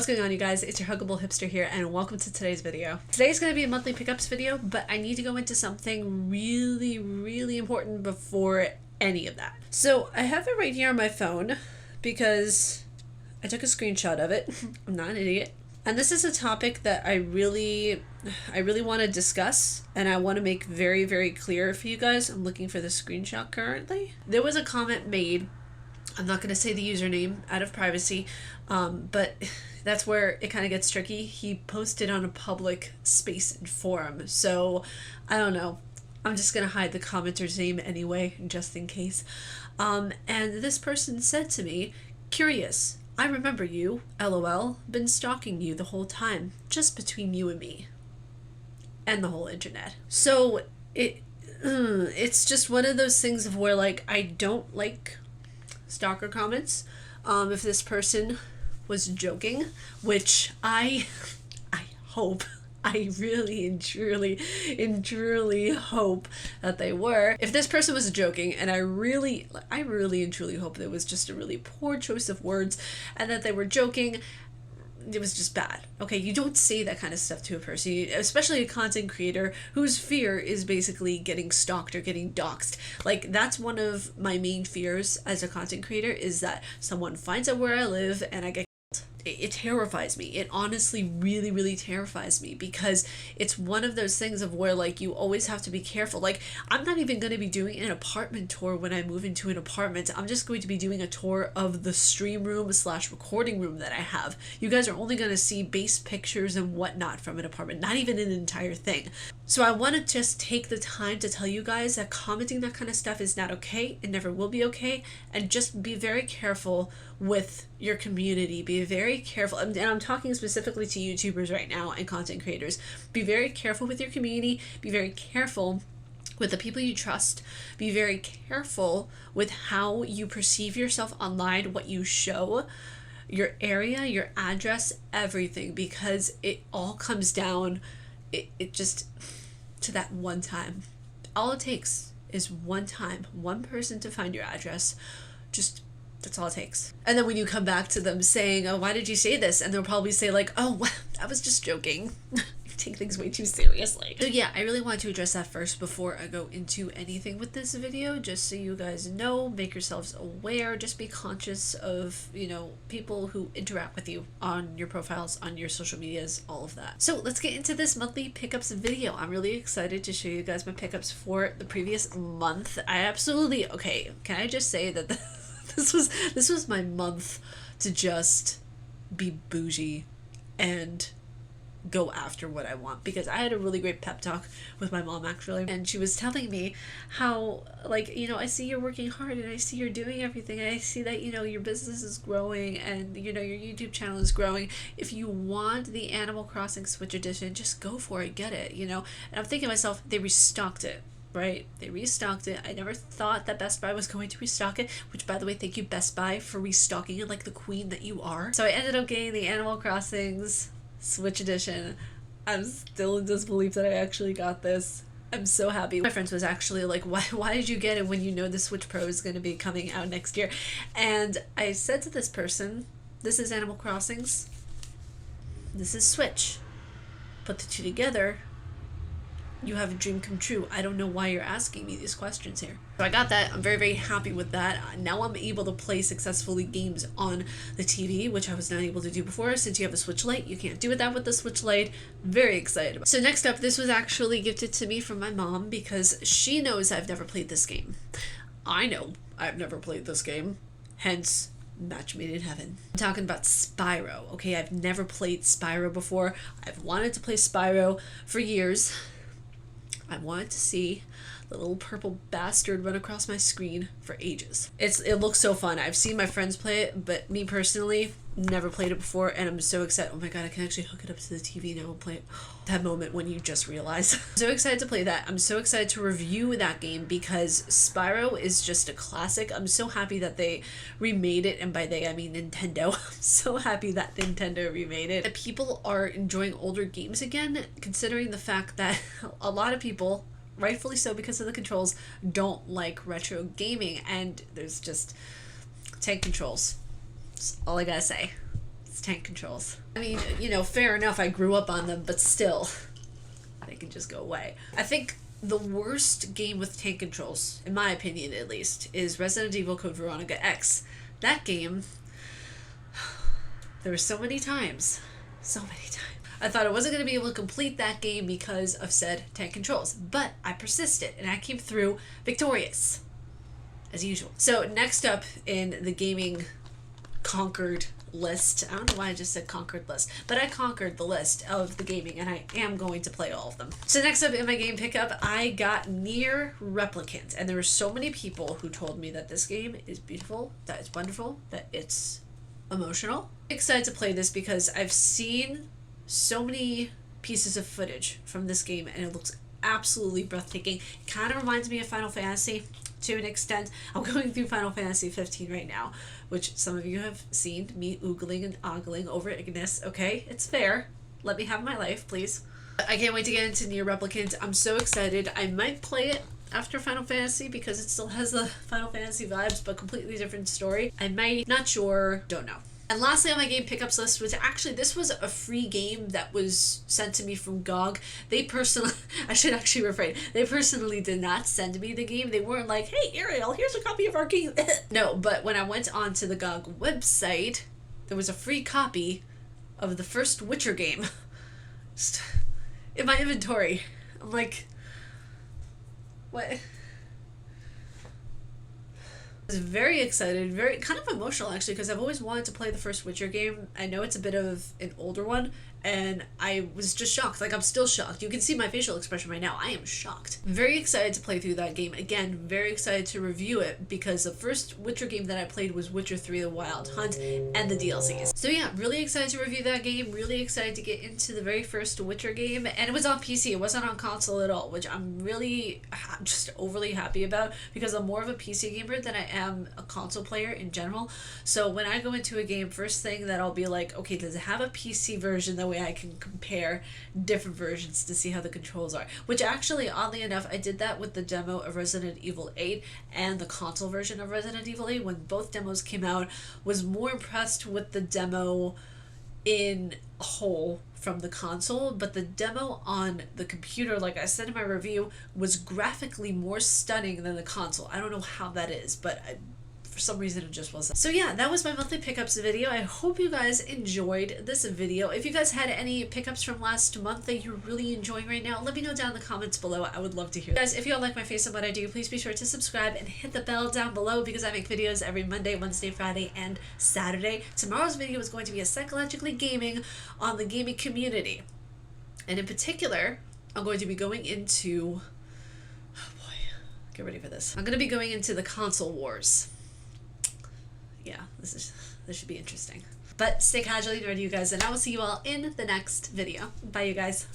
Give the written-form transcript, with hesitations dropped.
What's going on, you guys? It's your huggable hipster here, and welcome to today's video. Today's going to be a monthly pickups video, but I need to go into something really important before any of that. So I have it right here on my phone because I took a screenshot of it. I'm not an idiot. And this is a topic that I really want to discuss, and I want to make very clear for you guys. I'm looking for the screenshot currently. There was a comment made. I'm not going to say the username out of privacy, but that's where it kind of gets tricky. He posted on a public space and forum, so I don't know. I'm just going to hide the commenter's name anyway, just in case. And this person said to me, "Curious, I remember you, LOL, been stalking you the whole time, just between you and me." And the whole internet. So it's just one of those things of where, like, I don't like stalker comments. If this person was joking, which I hope, I really and truly hope that they were. If this person was joking, and I really and truly hope that it was just a really poor choice of words and that they were joking, it was just bad. Okay, you don't say that kind of stuff to a person, especially a content creator whose fear is basically getting stalked or getting doxxed. Like, that's one of my main fears as a content creator, is that someone finds out where I live and I get killed. It terrifies me. It honestly really terrifies me, because it's one of those things of where, like, you always have to be careful. Like, I'm not even going to be doing an apartment tour when I move into an apartment. I'm just going to be doing a tour of the stream room / recording room that I have. You guys are only going to see base pictures and whatnot from an apartment, not even an entire thing. So I want to just take the time to tell you guys that commenting that kind of stuff is not okay. It never will be okay. And just be very careful with your community. Be very careful. And I'm talking specifically to YouTubers right now and content creators. Be very careful with your community. Be very careful with the people you trust. Be very careful with how you perceive yourself online, what you show, your area, your address, everything, because it all comes down it just to that one time. All it takes is one time, one person to find your address. Just that's all it takes. And then when you come back to them saying, "Oh, why did you say this?" And they'll probably say, like, "Oh, well, I was just joking." Take things way too seriously. So yeah, I really want to address that first before I go into anything with this video, just so you guys know, make yourselves aware, just be conscious of, you know, people who interact with you on your profiles, on your social medias, all of that. So let's get into this monthly pickups video. I'm really excited to show you guys my pickups for the previous month. Okay, can I just say that this was my month to just be bougie and go after what I want, because I had a really great pep talk with my mom, actually, and she was telling me how, like, you know, I see you're working hard and I see you're doing everything, and I see that, you know, your business is growing and, you know, your YouTube channel is growing. If you want the Animal Crossing Switch Edition, just go for it, get it, you know. And I'm thinking to myself, they restocked it, right? They restocked it. I never thought that Best Buy was going to restock it, which, by the way, thank you, Best Buy, for restocking it like the queen that you are. So I ended up getting the Animal Crossings Switch Edition. I'm still in disbelief that I actually got this. I'm so happy. My friends was actually like, why did you get it when you know the Switch Pro is going to be coming out next year? And I said to this person, this is Animal Crossings, this is Switch. Put the two together, you have a dream come true. I don't know why you're asking me these questions here. So I got that. I'm very happy with that. Now I'm able to play successfully games on the TV, which I was not able to do before. Since you have a Switch Lite, you can't do that with the Switch Lite. Very excited about it. So next up, this was actually gifted to me from my mom, because she knows I've never played this game. I know I've never played this game, hence match made in heaven. I'm talking about Spyro. Okay, I've never played Spyro before. I've wanted to play Spyro for years. I wanted to see the little purple bastard run across my screen for ages. It looks so fun. I've seen my friends play it, but me personally, never played it before, and I'm so excited. Oh my god, I can actually hook it up to the TV now and play it. That moment when you just realize. I'm so excited to play that. I'm so excited to review that game, because Spyro is just a classic. I'm so happy that they remade it, and by they I mean Nintendo. I'm so happy that Nintendo remade it. That people are enjoying older games again, considering the fact that a lot of people, rightfully so because of the controls, don't like retro gaming, and there's just tank controls. That's all I gotta say. It's tank controls. I mean, you know, fair enough, I grew up on them, but still, they can just go away. I think the worst game with tank controls, in my opinion at least, is Resident Evil Code Veronica X. That game, there were so many times, I thought I wasn't going to be able to complete that game because of said tank controls, but I persisted and I came through victorious, as usual. So next up in the gaming conquered list, I don't know why I just said conquered list, but I conquered the list of the gaming and I am going to play all of them. So next up in my game pickup, I got Nier Replicant, and there were so many people who told me that this game is beautiful, that it's wonderful, that it's emotional. I'm excited to play this because I've seen so many pieces of footage from this game and it looks absolutely breathtaking. It kind of reminds me of Final Fantasy to an extent. I'm going through Final Fantasy 15 right now, which some of you have seen me oogling and ogling over Ignis. Okay, it's fair. Let me have my life, please. I can't wait to get into Nier Replicant. I'm so excited. I might play it after Final Fantasy because it still has the Final Fantasy vibes, but completely different story. I might, not sure, don't know. And lastly on my game pickups list was actually, this was a free game that was sent to me from GOG. They personally, I should actually refrain, they personally did not send me the game. They weren't like, hey Ariel, here's a copy of our game. No, but when I went onto the GOG website, there was a free copy of the first Witcher game in my inventory. I'm like, what? I was very excited, very kind of emotional actually, because I've always wanted to play the first Witcher game. I know it's a bit of an older one, and I was just shocked. Like, I'm still shocked. You can see my facial expression right now. I am shocked. I'm very excited to play through that game. Again, very excited to review it because the first Witcher game that I played was Witcher 3: The Wild Hunt and the DLCs. So yeah, really excited to review that game. Really excited to get into the very first Witcher game. And it was on PC. It wasn't on console at all, which I'm really just overly happy about because I'm more of a PC gamer than I am a console player in general. So when I go into a game, first thing that I'll be like, okay, does it have a PC version? That way I can compare different versions to see how the controls are. Which actually, oddly enough, I did that with the demo of Resident Evil 8 and the console version of Resident Evil 8 when both demos came out. Was more impressed with the demo in whole from the console, but the demo on the computer, like I said in my review, was graphically more stunning than the console. I don't know how that is, but for some reason it just wasn't. So yeah, that was my monthly pickups video. I hope you guys enjoyed this video. If you guys had any pickups from last month that you're really enjoying right now, let me know down in the comments below. I would love to hear. Guys, if you all like my face and what I do, please be sure to subscribe and hit the bell down below because I make videos every Monday, Wednesday, Friday, and Saturday. Tomorrow's video is going to be a psychologically gaming on the gaming community. And in particular, I'm going to be going into, oh boy, get ready for this. I'm going to be going into the console wars. Yeah, this should be interesting. But stay casually nerdy, you guys, and I will see you all in the next video. Bye, you guys.